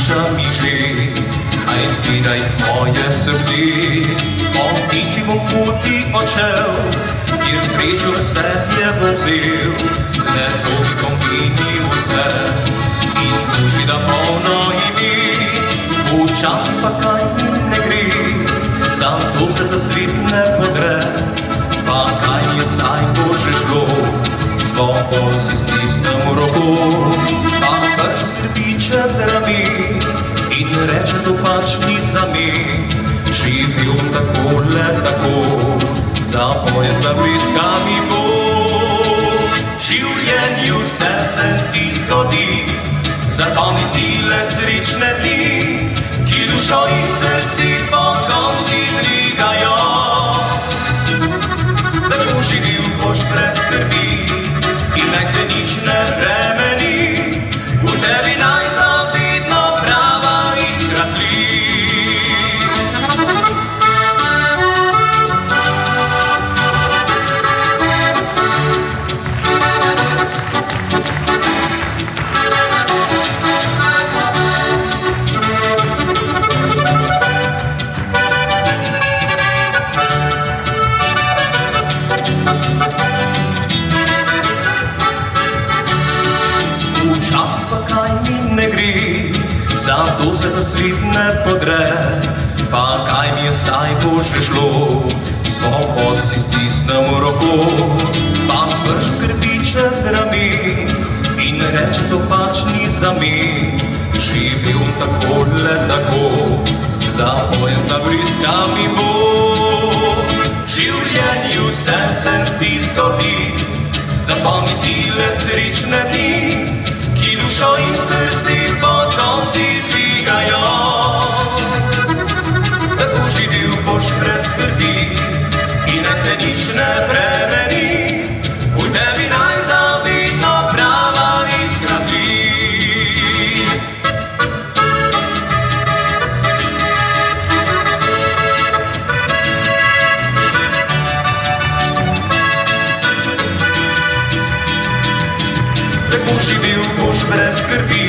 duša mi že, a izbira jih moje srce. Po tisti bom poti odšel, kjer srečo v sebi bom vzel, le to mi pomeni vse in duši da polno ime. Včasih pa kaj mi ne gre, zato se ta svet ne podre. Pa kaj je saj bo že šlo, svobodo si stisnem v roko. Pa krš skrbi čez rami in reče, to pač ni za me. Živel bom tako, le tako, zapojen za bliskami bo. V življenju vse se ti zgodi, zapomni sile srečne dni, ki dušo in srci po konci dvigajo. Tako živil boš brez skrbi in naj te nič ne bremeni, v tebi naj zavidno prava iskra tli. Včasih pa kaj mi ne gre, zato se ta svet ne podre. Pa kaj mi je saj bo že šlo, svobodo si stisnem v roko. Pa vrš skrbi čez rami in reče, to pač ni za me. Živel tako, le tako, zapojen za bliskami bo. V življenju vse se ti zgodi, zapomni sile srečne dni, ki dušo in srci po konci dvigajo. Tako živil boš brez skrbi in naj te nič ne bremeni, v tebi naj zavidno prava iskra tli. Tako živil boš brez skrbi